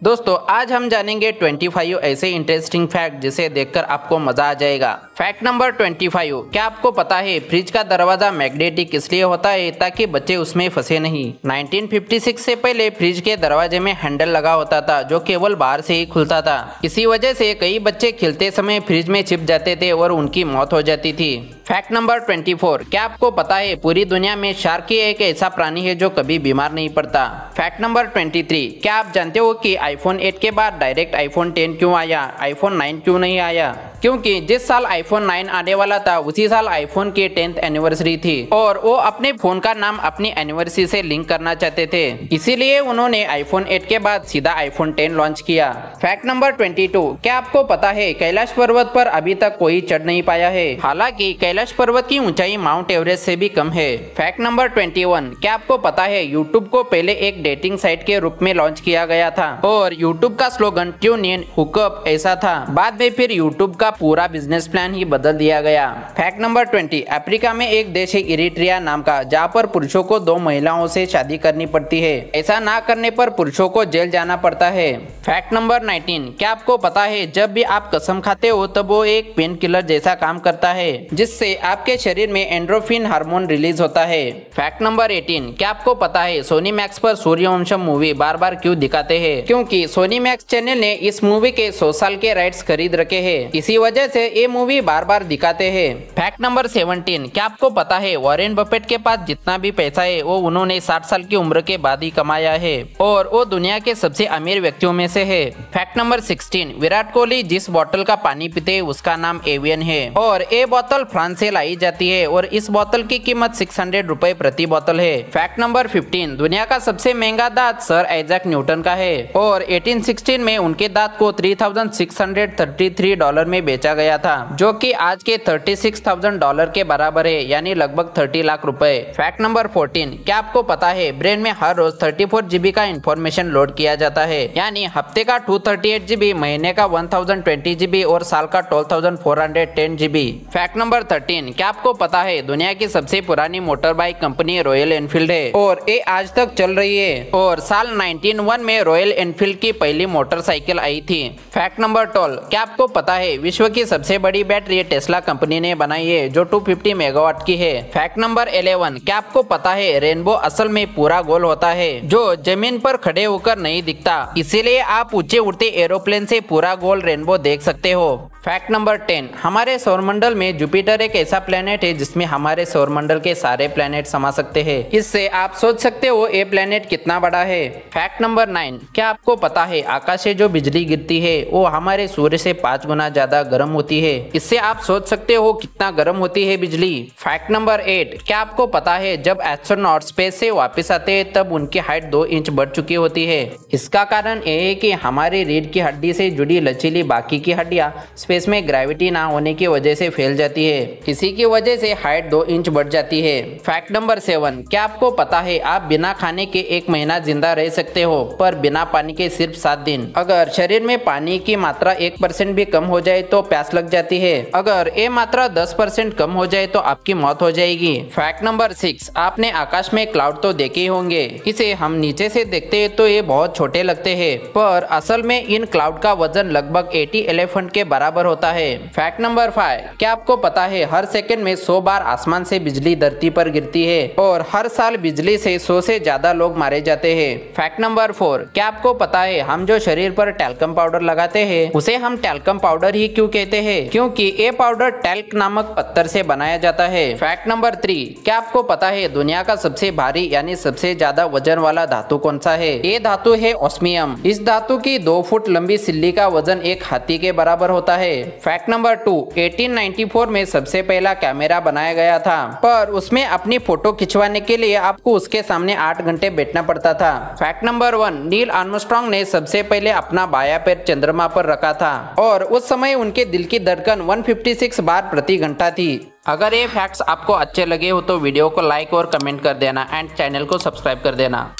दोस्तों आज हम जानेंगे 25 ऐसे इंटरेस्टिंग फैक्ट जिसे देखकर आपको मजा आ जाएगा। फैक्ट नंबर 25, क्या आपको पता है फ्रिज का दरवाजा मैग्नेटिक इसलिए होता है ताकि बच्चे उसमें फंसे नहीं। 1956 से पहले फ्रिज के दरवाजे में हैंडल लगा होता था जो केवल बाहर से ही खुलता था। इसी वजह से कई बच्चे खेलते समय फ्रिज में छिप जाते थे और उनकी मौत हो जाती थी। फैक्ट नंबर 24, क्या आपको पता है पूरी दुनिया में शार्क ही एक ऐसा प्राणी है जो कभी बीमार नहीं पड़ता। फैक्ट नंबर 23, क्या आप जानते हो कि iPhone 8 के बाद डायरेक्ट iPhone 10 क्यों आया, iPhone 9 क्यों नहीं आया? क्योंकि जिस साल iPhone 9 आने वाला था उसी साल iPhone की 10th एनिवर्सरी थी और वो अपने फोन का नाम अपनी एनिवर्सरी से लिंक करना चाहते थे, इसीलिए उन्होंने iPhone 8 के बाद सीधा iPhone 10 लॉन्च किया। फैक्ट नंबर 22, क्या आपको पता है कैलाश पर्वत पर अभी तक कोई चढ़ नहीं पाया है, हालांकि कैलाश पर्वत की ऊंचाई माउंट एवरेस्ट से भी कम है। फैक्ट नंबर 21, क्या आपको पता है यूट्यूब को पहले एक डेटिंग साइट के रूप में लॉन्च किया गया था और यूट्यूब का स्लोगन ट्यून इन हुकअप ऐसा था। बाद में फिर यूट्यूब का पूरा बिजनेस प्लान ही बदल दिया गया। फैक्ट नंबर 20, अफ्रीका में एक देश है इरिट्रिया नाम का जहाँ पर पुरुषों को 2 महिलाओं से शादी करनी पड़ती है, ऐसा ना करने पर पुरुषों को जेल जाना पड़ता है। फैक्ट नंबर 19, क्या आपको पता है जब भी आप कसम खाते हो तब वो एक पेन किलर जैसा काम करता है जिससे आपके शरीर में एंड्रोफिन हार्मोन रिलीज होता है। फैक्ट नंबर 18, क्या आपको पता है सोनी मैक्स पर सूर्यवंशम मूवी बार बार क्यों दिखाते हैं? क्योंकि सोनी मैक्स चैनल ने इस मूवी के 100 साल के राइट्स खरीद रखे हैं, इसी वजह से ये मूवी बार बार दिखाते हैं। फैक्ट नंबर 17, क्या आपको पता है वॉरेन बफेट के पास जितना भी पैसा है वो उन्होंने 60 साल की उम्र के बाद ही कमाया है और वो दुनिया के सबसे अमीर व्यक्तियों में से है। फैक्ट नंबर 16, विराट कोहली जिस बोतल का पानी पीते हैं उसका नाम एवियन है और ये बोतल फ्रांस से लाई जाती है और इस बोतल की कीमत 600 रुपए प्रति बोतल है। फैक्ट नंबर 15, दुनिया का सबसे महंगा दांत सर आइजैक न्यूटन का है और 1816 में उनके दांत को $3,633 में बेचा गया था जो कि आज के $36,000 के बराबर है, यानी लगभग 30 लाख रुपए। फैक्ट नंबर 14, क्या आपको पता है ब्रेन में हर रोज 34 GB का इंफॉर्मेशन लोड किया जाता है, यानी हफ्ते का 238 GB, महीने का 1020 GB और साल का 12,410 GB। फैक्ट नंबर 13, क्या आपको पता है दुनिया की सबसे पुरानी motor bike company royal Enfield है और ये आज तक चल रही है और साल 1901 में रॉयल एनफील्ड की पहली मोटरसाइकिल आई थी। फैक्ट नंबर 12, क्या आपको पता है विश्व की सबसे बड़ी बैटरी टेस्ला कंपनी ने बनाई है जो 250 मेगावाट की है। फैक्ट नंबर 11, क्या आपको पता है रेनबो असल में पूरा गोल होता है जो जमीन पर खड़े होकर नहीं दिखता, इसीलिए आप ऊंचे उड़ते एरोप्लेन से पूरा गोल रेनबो देख सकते हो। फैक्ट नंबर 10, हमारे सौरमंडल में जुपिटर एक ऐसा प्लेनेट है जिसमें हमारे सौरमंडल के सारे प्लेनेट समा सकते हैं, इससे आप सोच सकते हो ये प्लेनेट कितना बड़ा है। फैक्ट नंबर 9, क्या आपको पता है आकाश से जो बिजली गिरती है वो हमारे सूर्य से 5 गुना ज्यादा गर्म होती है, इससे आप सोच सकते हो कितना गर्म होती है बिजली। फैक्ट नंबर 8, क्या आपको पता है जब एस्ट्रोनॉट स्पेस से वापस आते हैं तब उनकी हाइट 2 इंच बढ़ चुकी होती है। इसका कारण ये है कि हमारी रीढ़ की हड्डी से जुड़ी लचीली बाकी की हड्डियां स्पेस में ग्रेविटी ना होने की वजह से फैल जाती है, इसी की वजह से हाइट 2 इंच बढ़ जाती है। फैक्ट नंबर 7, क्या आपको पता है आप बिना खाने के 1 महीना जिंदा रह सकते हो पर बिना पानी के सिर्फ 7 दिन। अगर शरीर में पानी की मात्रा 1% भी कम हो जाए तो प्यास लग जाती है, अगर ये मात्रा 10% कम हो जाए तो आपकी मौत हो जाएगी। फैक्ट नंबर 6, आपने आकाश में क्लाउड तो देखे ही होंगे, इसे हम नीचे से देखते हैं तो ये बहुत छोटे लगते हैं पर असल में इन क्लाउड का वजन लगभग 80 एलिफेंट के बराबर होता है। फैक्ट नंबर 5, क्या आपको पता है हर सेकंड में 100 बार आसमान से बिजली धरती पर गिरती है और हर साल बिजली से 100 से ज्यादा लोग मारे जाते हैं। फैक्ट नंबर 4, क्या आपको पता है हम जो शरीर पर टैल्कम पाउडर लगाते हैं उसे हम टैल्कम पाउडर ही क्यों कहते हैं? क्योंकि ये पाउडर टैल्क नामक पत्थर से बनाया जाता है। फैक्ट नंबर 3, क्या आपको पता है दुनिया का सबसे भारी यानी सबसे ज्यादा वजन वाला धातु कौन सा है? ये धातु है ऑस्मियम। इस धातु की 2 फुट लंबी सिल्ली का वजन एक हाथी के बराबर होता है। फैक्ट नंबर 2, 1894 में सबसे पहला कैमरा बनाया गया था पर उसमें अपनी फोटो खिंचवाने के लिए आपको उसके सामने 8 घंटे बैठना पड़ता था। फैक्ट नंबर 1, नील आर्मस्ट्रांग ने सबसे पहले अपना बायां पैर चंद्रमा पर रखा था और उस समय उनके दिल की धड़कन 156 बार प्रति घंटा थी। अगर ये फैक्ट्स आपको अच्छे लगे हो तो वीडियो को लाइक और कमेंट कर देना एंड चैनल को सब्सक्राइब कर देना।